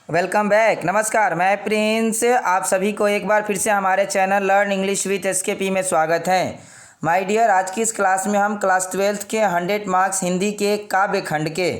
Welcome back. नमस्कार, मैं Prince. आप सभी को एक बार फिर से हमारे channel learn English with SKP में स्वागत है। माय डियर, आज की इस क्लास में हम क्लास 12th के 100 मार्क्स हिंदी के काव्य खंड के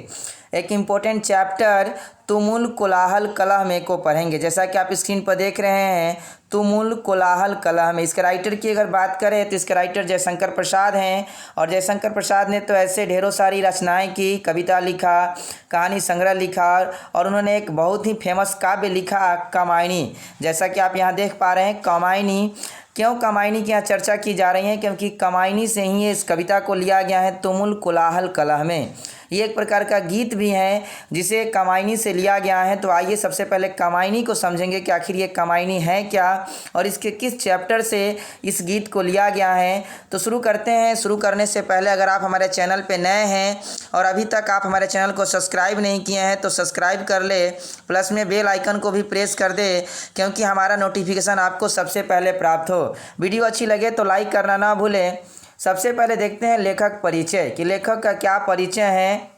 एक इम्पोर्टेंट चैप्टर तुमुल कोलाहल कलह में को पढ़ेंगे। जैसा कि आप स्क्रीन पर देख रहे हैं, तुमुल कोलाहल कलह में। इसके राइटर की अगर बात करें तो इसके राइटर जयशंकर प्रसाद हैं। और जयशंकर प्रसाद ने तो ऐसे ढेरों सारी रचनाएं की, कविता लिखा, कहानी संग्रह लिखा और उन्होंने एक बहुत ही फेमस काव्य लिखा कामायनी। जैसा कि आप यहाँ देख पा रहे हैं कामायनी। क्यों कामायनी की यहाँ चर्चा की जा रही है? क्योंकि कामायनी से ही इस कविता को लिया गया है तुमुल कोलाहल कलह में। ये एक प्रकार का गीत भी है जिसे कामायनी से लिया गया है। तो आइए सबसे पहले कामायनी को समझेंगे कि आखिर ये कामायनी है क्या और इसके किस चैप्टर से इस गीत को लिया गया है। तो शुरू करते हैं। शुरू करने से पहले अगर आप हमारे चैनल पे नए हैं और अभी तक आप हमारे चैनल को सब्सक्राइब नहीं किए हैं तो सब्सक्राइब कर ले, प्लस में बेल आइकन को भी प्रेस कर दे क्योंकि हमारा नोटिफिकेशन आपको सबसे पहले प्राप्त हो। वीडियो अच्छी लगे तो लाइक करना ना भूलें। सबसे पहले देखते हैं लेखक परिचय कि लेखक का क्या परिचय है।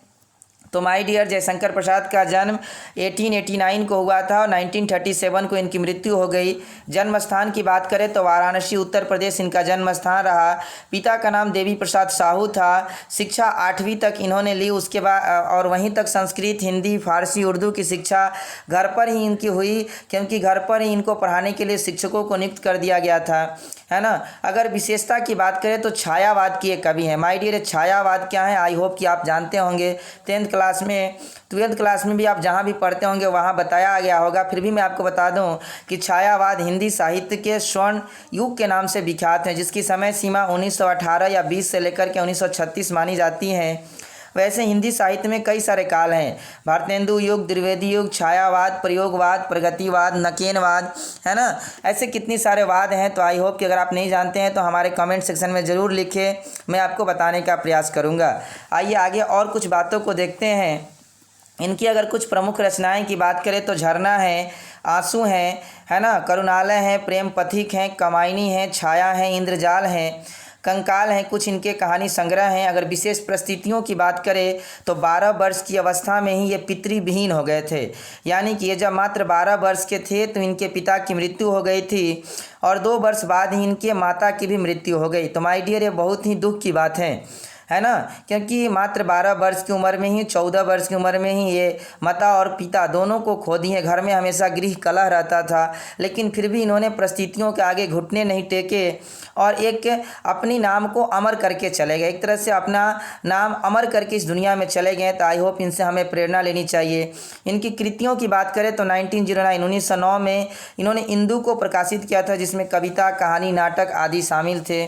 तो माय डियर, जयशंकर प्रसाद का जन्म 1889 को हुआ था और 1937 को इनकी मृत्यु हो गई। जन्म स्थान की बात करें तो वाराणसी उत्तर प्रदेश इनका जन्म स्थान रहा। पिता का नाम देवी प्रसाद साहू था। शिक्षा 8वीं तक इन्होंने ली, उसके बाद और वहीं तक संस्कृत, हिंदी, फारसी, उर्दू की शिक्षा घर पर ही इनकी हुई क्योंकि घर पर ही इनको पढ़ाने के लिए शिक्षकों को नियुक्त कर दिया गया था, है ना। अगर विशेषता की बात करें तो छायावाद की एक कवि है। माय डियर, छायावाद क्या है आई होप कि आप जानते होंगे। 10th क्लास में, 12th क्लास में भी आप जहाँ भी पढ़ते होंगे वहाँ बताया गया होगा। फिर भी मैं आपको बता दूं कि छायावाद हिंदी साहित्य के स्वर्ण युग के नाम से विख्यात है, जिसकी समय सीमा 1918 या 20 से लेकर के 1936 मानी जाती है। वैसे हिंदी साहित्य में कई सारे काल हैं: भारतेंदु युग, द्विवेदी युग, छायावाद, प्रयोगवाद, प्रगतिवाद, नकेनवाद, है ना। ऐसे कितनी सारे वाद हैं। तो आई होप कि अगर आप नहीं जानते हैं तो हमारे कमेंट सेक्शन में ज़रूर लिखें, मैं आपको बताने का प्रयास करूँगा। आइए आगे और कुछ बातों को देखते हैं। इनकी अगर कुछ प्रमुख रचनाएं की बात करें तो झरना है, आंसू हैं, है ना, करुणालय है, प्रेम पथिक हैं, कमायनी है, छाया है, इंद्रजाल है, कंकाल हैं। कुछ इनके कहानी संग्रह हैं। अगर विशेष परिस्थितियों की बात करें तो 12 वर्ष की अवस्था में ही ये पितृविहीन हो गए थे, यानी कि ये जब मात्र 12 वर्ष के थे तो इनके पिता की मृत्यु हो गई थी और 2 वर्ष बाद ही इनके माता की भी मृत्यु हो गई। तो माय डियर, ये बहुत ही दुख की बात है ना, क्योंकि मात्र 12 वर्ष की उम्र में ही, 14 वर्ष की उम्र में ही ये माता और पिता दोनों को खो दिए। घर में हमेशा गृह कलह रहता था, लेकिन फिर भी इन्होंने परिस्थितियों के आगे घुटने नहीं टेके और एक अपनी नाम को अमर करके चले गए। एक तरह से अपना नाम अमर करके इस दुनिया में चले गए। तो आई होप इनसे हमें प्रेरणा लेनी चाहिए। इनकी कृतियों की बात करें तो 1909 1909 में इन्होंने इंदु को प्रकाशित किया था, जिसमें कविता, कहानी, नाटक आदि शामिल थे।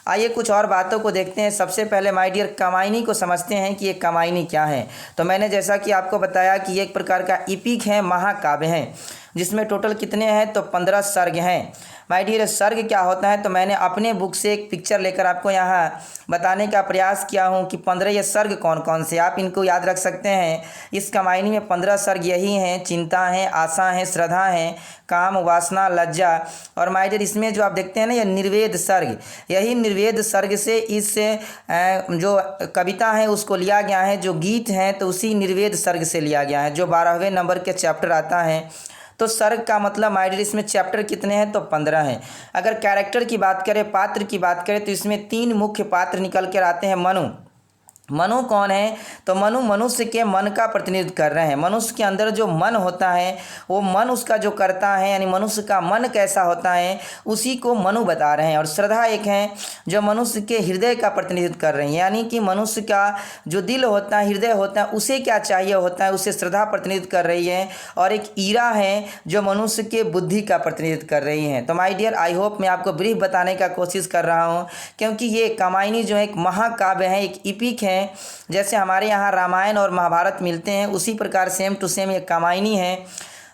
आइए कुछ और बातों को देखते हैं। सबसे पहले माय डियर कामायनी को समझते हैं कि ये कामायनी क्या है। तो मैंने जैसा कि आपको बताया कि ये एक प्रकार का इपिक है, महाकाव्य है, जिसमें टोटल कितने हैं तो 15 सर्ग हैं। माय डियर, सर्ग क्या होता है तो मैंने अपने बुक से एक पिक्चर लेकर आपको यहाँ बताने का प्रयास किया हूँ कि 15 ये सर्ग कौन कौन से, आप इनको याद रख सकते हैं। इस कामायनी में 15 सर्ग यही हैं: चिंता है, आशा है, श्रद्धा है, काम, वासना, लज्जा। और माय डियर, इसमें जो आप देखते हैं ना, ये निर्वेद सर्ग, यही निर्वेद सर्ग से इस जो कविता है उसको लिया गया है। जो गीत हैं तो उसी निर्वेद सर्ग से लिया गया है, जो 12वें नंबर के चैप्टर आता है। तो सर्ग का मतलब माय डियर, इसमें चैप्टर कितने हैं तो 15 हैं। अगर कैरेक्टर की बात करें, पात्र की बात करें, तो इसमें 3 मुख्य पात्र निकल कर आते हैं। मनु। मनु कौन है तो मनु मनुष्य के मन का प्रतिनिधित्व कर रहे हैं। मनुष्य के अंदर जो मन होता है वो मन उसका जो करता है, यानी मनुष्य का मन कैसा होता है उसी को मनु बता रहे हैं। और श्रद्धा एक है जो मनुष्य के हृदय का प्रतिनिधित्व कर रही है, यानी कि मनुष्य का जो दिल होता है, हृदय होता है, उसे क्या चाहिए होता है उसे श्रद्धा प्रतिनिधित्व कर रही है। और एक ईरा है जो मनुष्य के बुद्धि का प्रतिनिधित्व कर रही है। तो माय डियर, आई होप मैं आपको ब्रीफ बताने का कोशिश कर रहा हूँ, क्योंकि ये कामायनी जो एक महाकाव्य है, एक इपिक है। जैसे हमारे यहाँ रामायण और महाभारत मिलते हैं उसी प्रकार सेम टू सेम ये कामायनी है।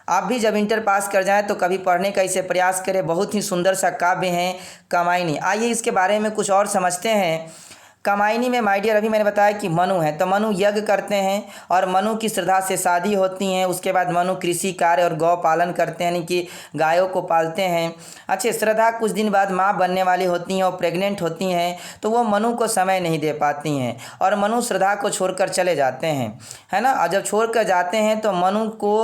आप भी जब इंटर पास कर जाएं तो कभी पढ़ने का इसे प्रयास करें। बहुत ही सुंदर सा काव्य है कामायनी। आइए इसके बारे में कुछ और समझते हैं। कामायनी में माय डियर अभी मैंने बताया कि मनु है, तो मनु यज्ञ करते हैं और मनु की श्रद्धा से शादी होती हैं। उसके बाद मनु कृषि कार्य और गौ पालन करते हैं, यानी कि गायों को पालते हैं। अच्छे, श्रद्धा कुछ दिन बाद माँ बनने वाली होती हैं और प्रेग्नेंट होती हैं, तो वो मनु को समय नहीं दे पाती हैं और मनु श्रद्धा को छोड़कर चले जाते हैं, है ना। और जब छोड़कर जाते हैं तो मनु को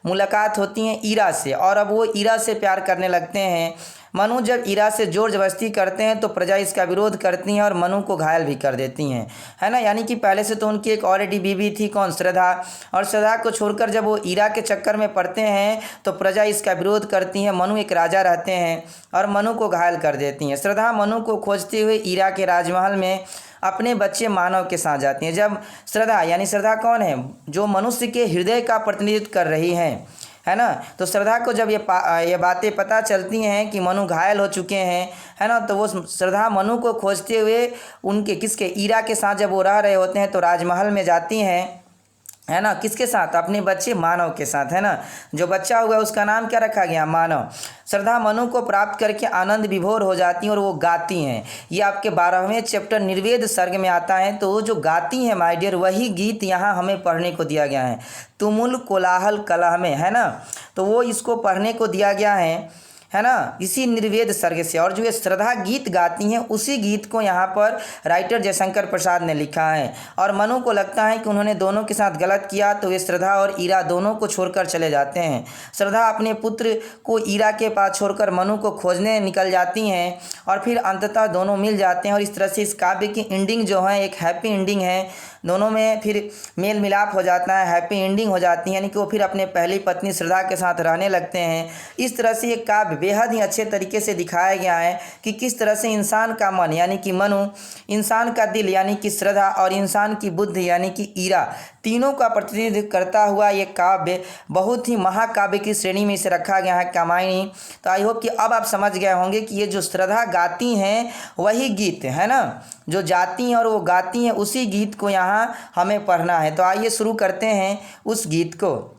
मुलाकात होती है ईरा से और अब वो ईरा से प्यार करने लगते हैं। मनु जब ईरा से जोर जबरदस्ती करते हैं तो प्रजा इसका विरोध करती हैं और मनु को घायल भी कर देती हैं, है ना। यानी कि पहले से तो उनकी एक ऑलरेडी बीवी थी, कौन, श्रद्धा, और श्रद्धा को छोड़कर जब वो ईरा के चक्कर में पड़ते हैं तो प्रजा इसका विरोध करती है। मनु एक राजा रहते हैं और मनु को घायल कर देती हैं। श्रद्धा मनु को खोजते हुए ईरा के राजमहल में अपने बच्चे मानव के साथ जाती हैं। जब श्रद्धा, यानी श्रद्धा कौन है, जो मनुष्य के हृदय का प्रतिनिधित्व कर रही हैं, है ना। तो श्रद्धा को जब ये बातें पता चलती हैं कि मनु घायल हो चुके हैं, है ना, तो वो श्रद्धा मनु को खोजते हुए उनके किसके, ईरा के साथ जब वो रह रहे होते हैं तो राजमहल में जाती हैं, है ना। किसके साथ, अपने बच्चे मानव के साथ, है ना। जो बच्चा हुआ है उसका नाम क्या रखा गया, मानव। श्रद्धा मनु को प्राप्त करके आनंद विभोर हो जाती हैं और वो गाती हैं। ये आपके 12वें चैप्टर निर्वेद सर्ग में आता है। तो जो गाती हैं माय डियर, वही गीत यहाँ हमें पढ़ने को दिया गया है, तुमुल कोलाहल कलह में, है ना। तो वो इसको पढ़ने को दिया गया है ना, इसी निर्वेद सर्ग से। और जो ये श्रद्धा गीत गाती हैं उसी गीत को यहाँ पर राइटर जयशंकर प्रसाद ने लिखा है। और मनु को लगता है कि उन्होंने दोनों के साथ गलत किया, तो वे श्रद्धा और ईरा दोनों को छोड़कर चले जाते हैं। श्रद्धा अपने पुत्र को ईरा के पास छोड़कर मनु को खोजने निकल जाती हैं और फिर अंततः दोनों मिल जाते हैं। और इस तरह से इस काव्य की एंडिंग जो है एक हैप्पी एंडिंग है, दोनों में फिर मेल मिलाप हो जाता है, हैप्पी एंडिंग हो जाती है, यानी कि वो फिर अपने पहली पत्नी श्रद्धा के साथ रहने लगते हैं। इस तरह से ये काव्य बेहद ही अच्छे तरीके से दिखाया गया है कि किस तरह से इंसान का मन यानी कि मनु, इंसान का दिल यानी कि श्रद्धा और इंसान की बुद्धि यानी कि ईरा, तीनों का प्रतिनिधित्व करता हुआ ये काव्य बहुत ही महाकाव्य की श्रेणी में इसे रखा गया है, कामायनी। तो आई होप कि अब आप समझ गए होंगे कि ये जो श्रद्धा गाती हैं वही गीत है ना, जो जाती हैं और वो गाती हैं उसी गीत को यहाँ हमें पढ़ना है। तो आइए शुरू करते हैं उस गीत को,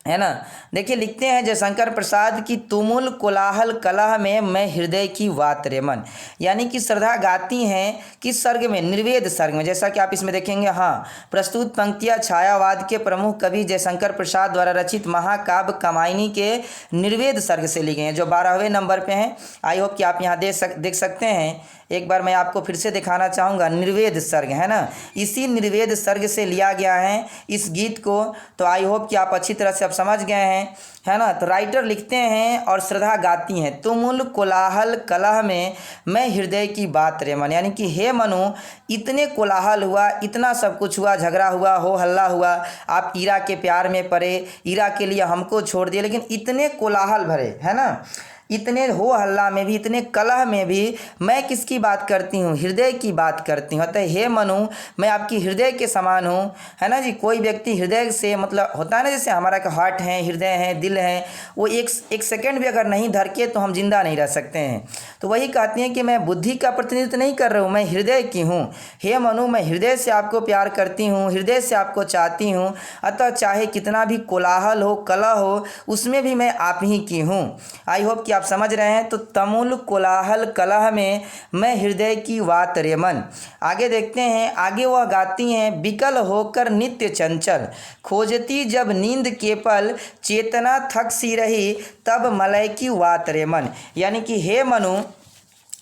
है ना। देखिए लिखते हैं जयशंकर प्रसाद की तुमुल कोलाहल कलह में मैं हृदय की बात रे मन, यानी कि श्रद्धा गाती हैं किस सर्ग में, निर्वेद सर्ग में। जैसा कि आप इसमें देखेंगे, हाँ, प्रस्तुत पंक्तियाँ छायावाद के प्रमुख कवि जयशंकर प्रसाद द्वारा रचित महाकाव्य कामायनी के निर्वेद सर्ग से ली गई हैं, जो 12वें नंबर पे हैं। आई होप कि आप यहाँ देख सकते हैं। एक बार मैं आपको फिर से दिखाना चाहूँगा, निर्वेद सर्ग, है ना, इसी निर्वेद सर्ग से लिया गया है इस गीत को। तो आई होप कि आप अच्छी तरह से अब समझ गए हैं, है ना। तो राइटर लिखते हैं और श्रद्धा गाती हैं, तुमुल कोलाहल कलह में मैं हृदय की बात रे मन, यानी कि हे मनु, इतने कोलाहल हुआ, इतना सब कुछ हुआ, झगड़ा हुआ, हो हल्ला हुआ, आप ईरा के प्यार में पड़े, ईरा के लिए हमको छोड़ दिए, लेकिन इतने कोलाहल भरे, है ना, इतने हो हल्ला में भी, इतने कलह में भी मैं किसकी बात करती हूँ, हृदय की बात करती हूँ। अतः हे मनु, मैं आपकी हृदय के समान हूँ, है ना जी। कोई व्यक्ति हृदय से, मतलब होता है ना, जैसे हमारा का हार्ट है, हृदय है, दिल है, वो एक सेकंड भी अगर नहीं धड़के तो हम जिंदा नहीं रह सकते हैं। तो वही कहती हैं कि मैं बुद्धि का प्रतिनिधित्व नहीं कर रहा हूँ, मैं हृदय की हूँ। हे मनु, मैं हृदय से आपको प्यार करती हूँ, हृदय से आपको चाहती हूँ। अतः चाहे कितना भी कोलाहल हो, कलह हो, उसमें भी मैं आप ही की हूँ। आई होप कि आप समझ रहे हैं। तो तमुल कोलाहल कलह में मैं हृदय की बात रे मन। आगे देखते हैं, आगे वह गाती हैं, विकल होकर नित्य चंचल, खोजती जब नींद के पल, चेतना थक सी रही तब मलय की बात रे मन, यानी कि हे मनु,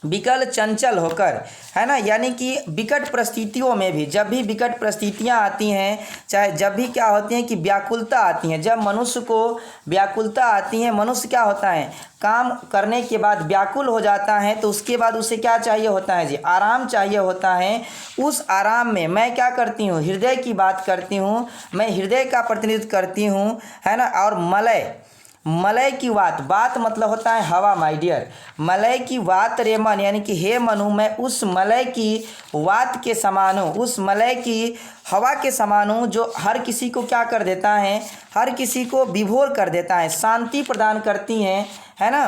विकल चंचल होकर, है ना, यानी कि विकट परिस्थितियों में भी, जब भी विकट परिस्थितियाँ आती हैं, चाहे जब भी क्या होती हैं कि व्याकुलता आती है, जब मनुष्य को व्याकुलता आती है, मनुष्य क्या होता है, काम करने के बाद व्याकुल हो जाता है, तो उसके बाद उसे क्या चाहिए होता है जी, आराम चाहिए होता है। उस आराम में मैं क्या करती हूँ, हृदय की बात करती हूँ, मैं हृदय का प्रतिनिधित्व करती हूँ, है ना। और मलय की बात मतलब होता है हवा माय डियर, मलय की बात रे मन, यानी कि हे मनु, मैं उस मलय की बात के समान हूँ, उस मलय की हवा के समान हूँ, जो हर किसी को क्या कर देता है, हर किसी को विभोर कर देता है, शांति प्रदान करती हैं, है ना।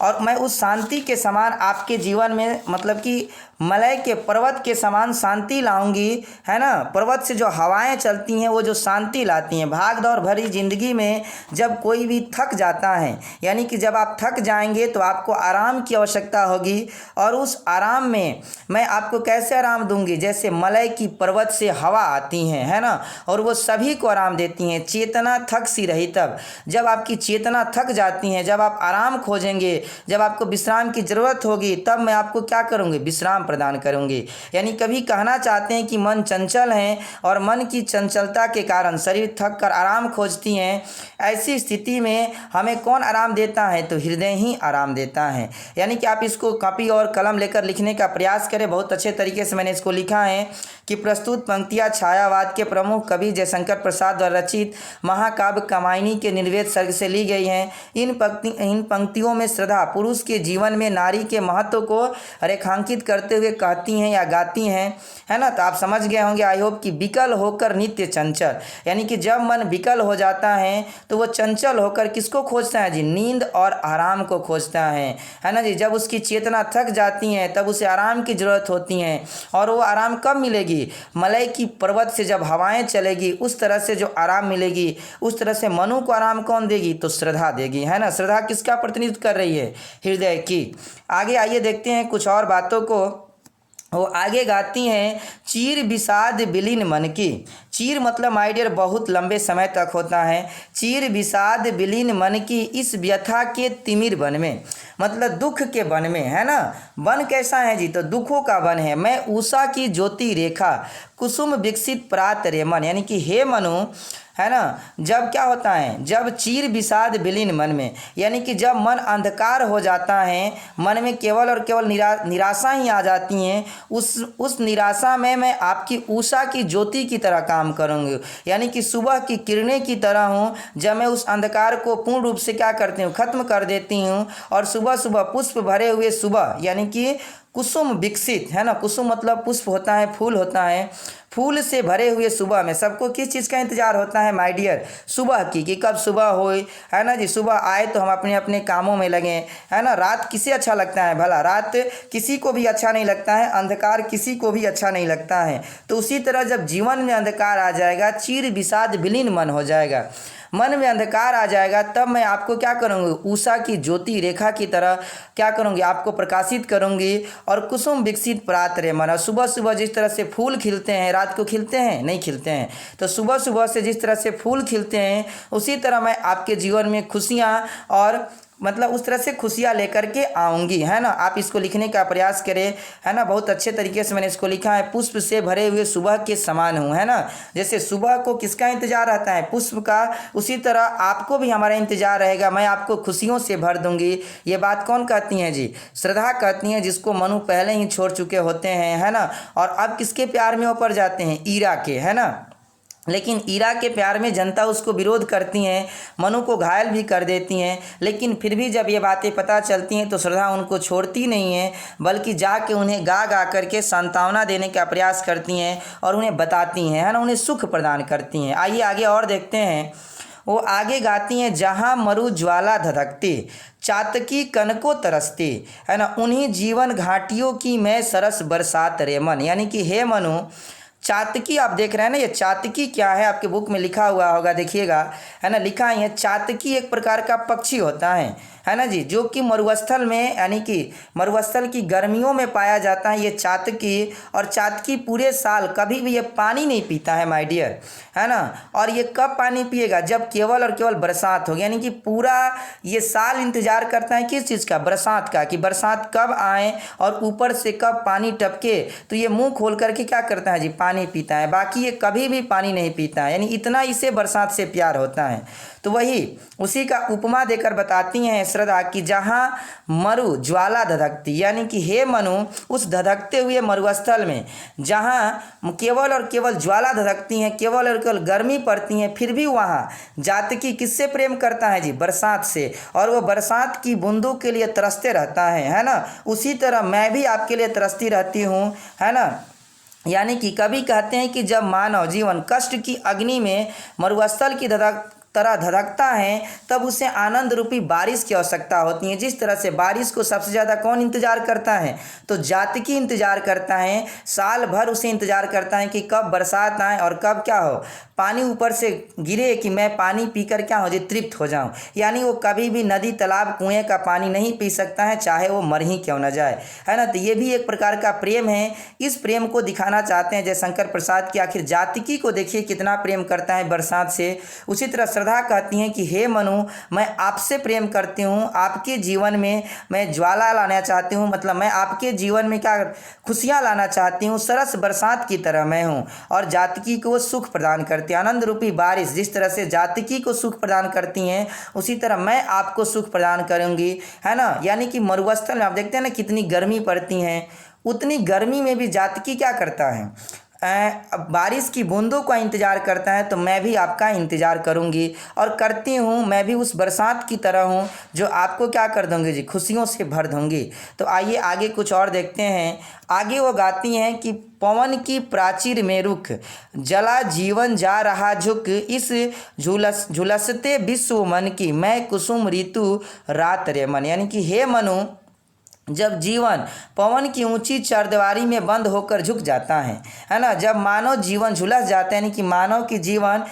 और मैं उस शांति के समान आपके जीवन में मतलब कि मलय के पर्वत के समान शांति लाऊंगी, है ना। पर्वत से जो हवाएं चलती हैं वो जो शांति लाती हैं। भाग दौड़ भरी ज़िंदगी में जब कोई भी थक जाता है, यानी कि जब आप थक जाएंगे तो आपको आराम की आवश्यकता होगी, और उस आराम में मैं आपको कैसे आराम दूंगी, जैसे मलय की पर्वत से हवा आती हैं, है ना, और वो सभी को आराम देती हैं। चेतना थक सी रही तब, जब आपकी चेतना थक जाती है, जब आप आराम खोजेंगे, जब आपको विश्राम की ज़रूरत होगी, तब मैं आपको क्या करूँगी, विश्राम प्रदान करूँगी। यानी कभी कहना चाहते हैं कि मन चंचल है और मन की चंचलता के कारण शरीर थक कर आराम खोजती हैं। ऐसी स्थिति में हमें कौन आराम देता है, तो हृदय ही आराम देता है। यानी कि आप इसको कॉपी और कलम लेकर लिखने का प्रयास करें। बहुत अच्छे तरीके से मैंने इसको लिखा है कि प्रस्तुत पंक्तियाँ छायावाद के प्रमुख कवि जयशंकर प्रसाद द्वारा रचित महाकाव्य कामायनी के निर्वेद सर्ग से ली गई हैं। इन पंक्तियों में श्रद्धा पुरुष के जीवन में नारी के महत्व को रेखांकित करते हुए कहती हैं या गाती हैं, है ना। तो आप समझ गए होंगे आई होप कि विकल होकर नित्य चंचल, यानी कि जब मन विकल हो जाता है तो वो चंचल होकर किसको खोजता है जी, नींद और आराम को खोजता है ना जी। जब उसकी चेतना थक जाती है तब उसे आराम की ज़रूरत होती है, और वो आराम कब मिलेगी, मलय की पर्वत से जब हवाएं चलेगी उस तरह से जो आराम मिलेगी, उस तरह से मनु को आराम कौन देगी, तो श्रद्धा देगी, है ना। श्रद्धा किसका प्रतिनिधित्व कर रही है, हृदय की। आगे आइए देखते हैं कुछ और बातों को। वो आगे गाती हैं, चीर विषाद विलीन मन की। चीर मतलब माय डियर बहुत लंबे समय तक होता है। चीर विषाद विलीन मन की इस व्यथा के तिमिर वन में, मतलब दुख के वन में, है ना। वन कैसा है जी, तो दुखों का वन है। मैं उषा की ज्योति रेखा कुसुम विकसित प्रात रे मन, यानी कि हे मनु, है ना, जब क्या होता है, जब चीर विषाद विलीन मन में, यानी कि जब मन अंधकार हो जाता है, मन में केवल और केवल निराशा ही आ जाती हैं, उस निराशा में मैं आपकी उषा की ज्योति की तरह काम करूँगी, यानी कि सुबह की किरणें की तरह हूँ। जब मैं उस अंधकार को पूर्ण रूप से क्या करती हूँ, खत्म कर देती हूँ, और सुबह सुबह पुष्प भरे हुए सुबह, यानी कि कुसुम विकसित, है ना। कुसुम मतलब पुष्प होता है, फूल होता है। फूल से भरे हुए सुबह में सबको किस चीज़ का इंतजार होता है माय डियर, सुबह की, कि कब सुबह होए, है ना जी। सुबह आए तो हम अपने अपने कामों में लगें, है ना। रात किसे अच्छा लगता है भला, रात किसी को भी अच्छा नहीं लगता है, अंधकार किसी को भी अच्छा नहीं लगता है। तो उसी तरह जब जीवन में अंधकार आ जाएगा, चीर विषाद विलीन मन हो जाएगा, मन में अंधकार आ जाएगा, तब मैं आपको क्या करूँगी, उषा की ज्योति रेखा की तरह क्या करूँगी, आपको प्रकाशित करूँगी। और कुसुम विकसित प्रात रे मन, सुबह सुबह जिस तरह से फूल खिलते हैं, रात को खिलते हैं, नहीं खिलते हैं, तो सुबह सुबह से जिस तरह से फूल खिलते हैं, उसी तरह मैं आपके जीवन में खुशियाँ और मतलब उस तरह से खुशियाँ लेकर के आऊँगी, है ना। आप इसको लिखने का प्रयास करें, है ना। बहुत अच्छे तरीके से मैंने इसको लिखा है, पुष्प से भरे हुए सुबह के समान हूँ, है ना। जैसे सुबह को किसका इंतजार रहता है, पुष्प का, उसी तरह आपको भी हमारा इंतजार रहेगा। मैं आपको खुशियों से भर दूंगी। ये बात कौन कहती हैं जी, श्रद्धा कहती हैं, जिसको मनु पहले ही छोड़ चुके होते हैं, है ना। और अब किसके प्यार में वो पड़ जाते हैं, ईरा के, है ना। लेकिन ईरा के प्यार में जनता उसको विरोध करती हैं, मनु को घायल भी कर देती हैं, लेकिन फिर भी जब ये बातें पता चलती हैं तो श्रद्धा उनको छोड़ती नहीं है, बल्कि जाके उन्हें गा गा करके सांत्वना देने का प्रयास करती हैं और उन्हें बताती हैं, है ना, उन्हें सुख प्रदान करती हैं। आइए आगे और देखते हैं। वो आगे गाती हैं, जहाँ मरु ज्वाला धधकती, चातकी कनको तरसती, है ना, उन्हीं जीवन घाटियों की मैं सरस बरसात रे मन, यानी कि हे मनु, चातकी आप देख रहे हैं ना, ये चातकी क्या है, आपके बुक में लिखा हुआ होगा, देखिएगा, है ना, लिखा है चातकी एक प्रकार का पक्षी होता है ना जी, जो कि मरुस्थल में, यानी कि मरुस्थल की गर्मियों में पाया जाता है ये चातकी। और चातकी पूरे साल कभी भी ये पानी नहीं पीता है माय डियर, है ना। और ये कब पानी पिएगा, जब केवल और केवल बरसात होगी, यानी कि पूरा ये साल इंतजार करता है किस चीज़ का, बरसात का, कि बरसात कब आए और ऊपर से कब पानी टपके, तो ये मुंह खोल करके क्या करता है जी, पानी पीता है। बाकी ये कभी भी पानी नहीं पीता है, यानी इतना इसे बरसात से प्यार होता है। तो वही उसी का उपमा देकर बताती हैं श्रद्धा कि जहाँ मरु ज्वाला धधकती, यानी कि हे मनु, उस धधकते हुए मरुस्थल में जहाँ केवल और केवल ज्वाला धधकती हैं, केवल और केवल गर्मी पड़ती हैं, फिर भी वहाँ जातकी किससे प्रेम करता है जी, बरसात से, और वो बरसात की बूंदों के लिए तरसते रहता है ना। उसी तरह मैं भी आपके लिए तरसती रहती हूँ, है ना। यानी कि कभी कहते हैं कि जब मानव जीवन कष्ट की अग्नि में मरुस्थल की तरह धधकता है तब उसे आनंद रूपी बारिश की आवश्यकता होती है। जिस तरह से बारिश को सबसे ज़्यादा कौन इंतजार करता है, तो जातकी इंतजार करता है। साल भर उसे इंतजार करता है कि कब बरसात आए और कब क्या हो, पानी ऊपर से गिरे कि मैं पानी पीकर क्या हो जाए, तृप्त हो जाऊं। यानी वो कभी भी नदी तालाब कुएं का पानी नहीं पी सकता है, चाहे वो मर ही क्यों न जाए, है ना। तो ये भी एक प्रकार का प्रेम है। इस प्रेम को दिखाना चाहते हैं जयशंकर प्रसाद की। आखिर जातकी को देखिए कितना प्रेम करता है बरसात से। उसी तरह श्रद्धा कहती हैं कि हे मनु, मैं आपसे प्रेम करती हूँ, आपके जीवन में मैं ज्वाला लाना चाहती हूँ, मतलब मैं आपके जीवन में क्या खुशियाँ लाना चाहती हूँ, सरस बरसात की तरह मैं हूँ। और जातकी को सुख प्रदान करती है, आनंद रूपी बारिश। जिस तरह से जातकी को सुख प्रदान करती हैं उसी तरह मैं आपको सुख प्रदान करूँगी, है ना। यानी कि मरुस्थल में आप देखते हैं ना कितनी गर्मी पड़ती है, उतनी गर्मी में भी जातकी क्या करता है, बारिश की बूंदों का इंतज़ार करता है। तो मैं भी आपका इंतज़ार करूंगी और करती हूँ, मैं भी उस बरसात की तरह हूँ जो आपको क्या कर दूंगी जी, खुशियों से भर दूंगी। तो आइए आगे कुछ और देखते हैं। आगे वो गाती हैं कि पवन की प्राचीर में रुख, जला जीवन जा रहा झुक, इस झुलसते विश्व मन की, मैं कुसुम ऋतु रात रे मन। यानी कि हे मनु, जब जीवन पवन की ऊंची चरदीवारी में बंद होकर झुक जाता है ना, जब मानव जीवन झुलस जाते हैं, यानी कि मानव की जीवन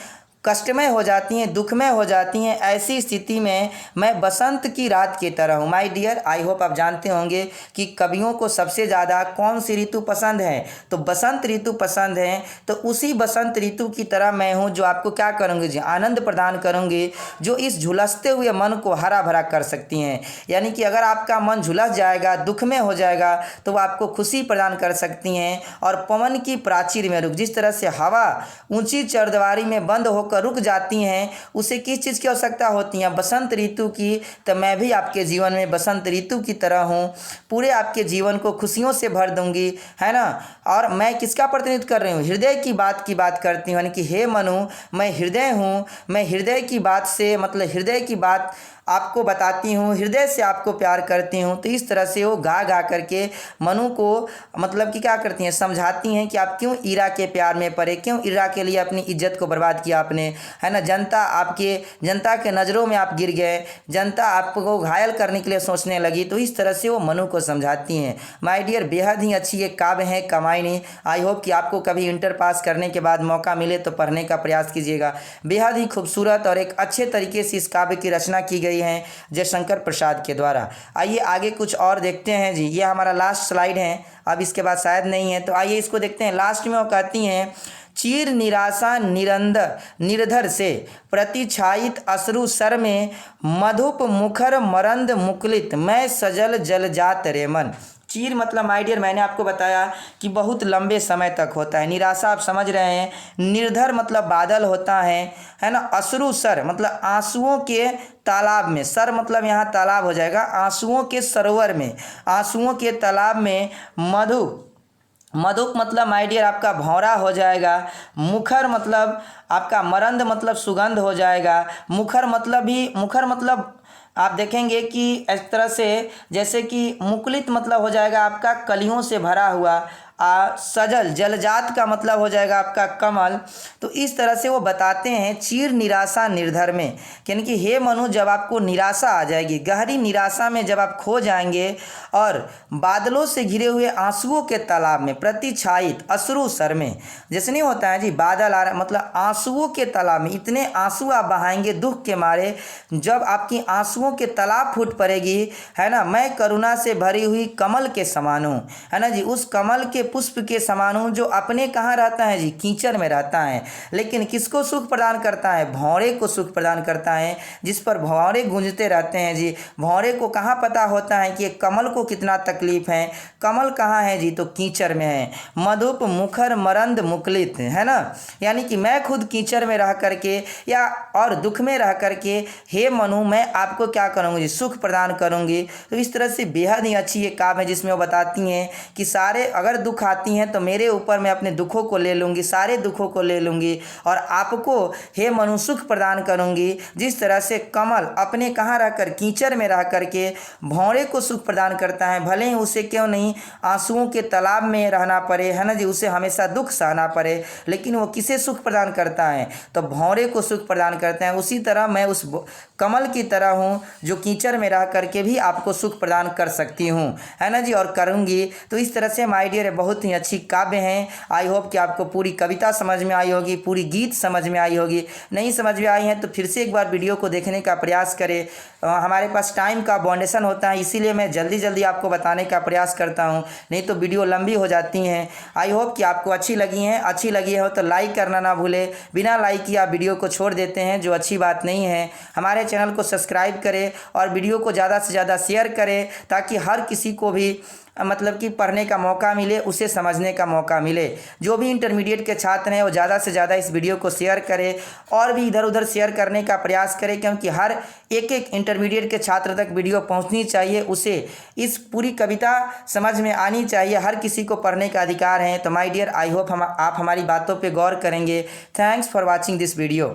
कष्टमय हो जाती हैं, दुखमय हो जाती हैं, ऐसी स्थिति में मैं बसंत की रात की तरह हूँ। माय डियर, आई होप आप जानते होंगे कि कवियों को सबसे ज़्यादा कौन सी ऋतु पसंद है, तो बसंत ऋतु पसंद है। तो उसी बसंत ऋतु की तरह मैं हूँ जो आपको क्या करूँगी जी, आनंद प्रदान करूँगी, जो इस झुलसते हुए मन को हरा भरा कर सकती हैं। यानी कि अगर आपका मन झुलस जाएगा, दुखमय हो जाएगा, तो वो आपको खुशी प्रदान कर सकती हैं। और पवन की प्राचीर में रुक, जिस तरह से हवा ऊंची चरदीवारी में बंद होकर रुक जाती हैं, उसे किस चीज़ की आवश्यकता होती है, बसंत ऋतु की। तो मैं भी आपके जीवन में बसंत ऋतु की तरह हूँ, पूरे आपके जीवन को खुशियों से भर दूंगी, है ना। और मैं किसका प्रतिनिधित्व कर रही हूँ, हृदय की बात करती हूँ। यानी कि हे मनु, मैं हृदय हूँ, मैं हृदय की बात से, मतलब हृदय की बात आपको बताती हूँ, हृदय से आपको प्यार करती हूँ। तो इस तरह से वो गा गा करके मनु को मतलब कि क्या करती हैं, समझाती हैं कि आप क्यों ईरा के प्यार में पड़े, क्यों ईरा के लिए अपनी इज्जत को बर्बाद किया आपने, है ना। जनता के नज़रों में आप गिर गए, जनता आपको घायल करने के लिए सोचने लगी। तो इस तरह से वो मनु को समझाती हैं। माय डियर, बेहद ही अच्छी एक काव्य है कामायनी। आई होप कि आपको कभी इंटर पास करने के बाद मौका मिले तो पढ़ने का प्रयास कीजिएगा। बेहद ही खूबसूरत और एक अच्छे तरीके से इस काव्य की रचना की गई हैं जयशंकर प्रसाद के द्वारा। आइए आगे कुछ और देखते हैं जी। ये हमारा लास्ट स्लाइड है, अब इसके बाद शायद नहीं है, तो आइए इसको देखते हैं। लास्ट में वो कहती हैं, चीर निराशा निर्धर से प्रतिछायित अश्रु सर में, मधुप मुखर मरंद मुकुलित, मैं सजल जल जात रे मन। चीर मतलब माय डियर मैंने आपको बताया कि बहुत लंबे समय तक होता है। निराशा आप समझ रहे हैं। निर्धर मतलब बादल होता है ना। अश्रु सर मतलब आंसुओं के तालाब में, सर मतलब यहाँ तालाब हो जाएगा, आंसुओं के सरोवर में, आंसुओं के तालाब में। मधुप मतलब माय डियर आपका भौरा हो जाएगा। मुखर मतलब आपका मरंद मतलब सुगंध हो जाएगा। मुखर मतलब आप देखेंगे कि इस तरह से, जैसे कि मुकुलित मतलब हो जाएगा आपका कलियों से भरा हुआ। सजल जलजात का मतलब हो जाएगा आपका कमल। तो इस तरह से वो बताते हैं चीर निराशा निर्धर में, यानी कि हे मनु, जब आपको निराशा आ जाएगी, गहरी निराशा में जब आप खो जाएंगे और बादलों से घिरे हुए आंसुओं के तालाब में, प्रतिछायित अश्रु सर में, जैसे नहीं होता है जी बादल आ रहा, मतलब आंसुओं के तालाब में इतने आंसू आप बहाएंगे दुख के मारे, जब आपकी आंसुओं के तालाब फूट पड़ेगी, है ना। मैं करुणा से भरी हुई कमल के समान हूँ, है ना जी, उस कमल के पुष्प के समान हूँ जो अपने कहाँ रहता है जी, कीचड़ में रहता है, लेकिन किसको सुख प्रदान करता है, भौरे को सुख प्रदान करता है, जिस पर भौरे गूंजते रहते हैं जी। भौरे को कहाँ पता होता है कि कमल को कितना तकलीफ है, कमल कहाँ है जी, तो कीचड़ में है। मधुप मुखर मरंद मुकुलित, है ना, यानी कि मैं खुद कीचड़ में रह करके या और दुख में रह करके, हे मनु, मैं आपको क्या करूँगी जी, सुख प्रदान करूँगी। तो इस तरह से बेहद ही अच्छी ये काव्य है जिसमें वो बताती हैं कि सारे अगर दुख दुख आती हैं तो मेरे ऊपर मैं अपने दुखों को ले लूँगी, सारे दुखों को ले लूँगी और आपको हे मनु सुख प्रदान करूँगी। जिस तरह से कमल अपने कहाँ रहकर, कीचड़ में रह करके भौरे को सुख प्रदान करता है, भले ही उसे क्यों नहीं आंसुओं के तालाब में रहना पड़े, है ना जी, उसे हमेशा दुख सहना पड़े, लेकिन वो किसे सुख प्रदान करता है, तो भौरे को सुख प्रदान करते हैं। उसी तरह मैं उस कमल की तरह हूँ जो कीचड़ में रह करके भी आपको सुख प्रदान कर सकती हूँ, है ना जी, और करूँगी। तो इस तरह से माय डियर बहुत ही अच्छी काव्य हैं। आई होप कि आपको पूरी कविता समझ में आई होगी, पूरी गीत समझ में आई होगी। नहीं समझ में आई है तो फिर से एक बार वीडियो को देखने का प्रयास करें। हमारे पास टाइम का बाउंडेशन होता है, इसीलिए मैं जल्दी जल्दी आपको बताने का प्रयास करता हूँ, नहीं तो वीडियो लंबी हो जाती हैं। आई होप कि आपको अच्छी लगी हैं। अच्छी लगी हो तो लाइक करना ना भूले, बिना लाइक किए आप वीडियो को छोड़ देते हैं, जो अच्छी बात नहीं है। हमारे चैनल को सब्सक्राइब करें और वीडियो को ज़्यादा से ज़्यादा शेयर करें, ताकि हर किसी को भी मतलब कि पढ़ने का मौका मिले, उसे समझने का मौका मिले। जो भी इंटरमीडिएट के छात्र हैं वो ज़्यादा से ज़्यादा इस वीडियो को शेयर करें और भी इधर उधर शेयर करने का प्रयास करें, क्योंकि हर एक एक इंटरमीडिएट के छात्र तक वीडियो पहुंचनी चाहिए, उसे इस पूरी कविता समझ में आनी चाहिए। हर किसी को पढ़ने का अधिकार है। तो माय डियर, आई होप आप हमारी बातों पर गौर करेंगे। Thanks for watching this video.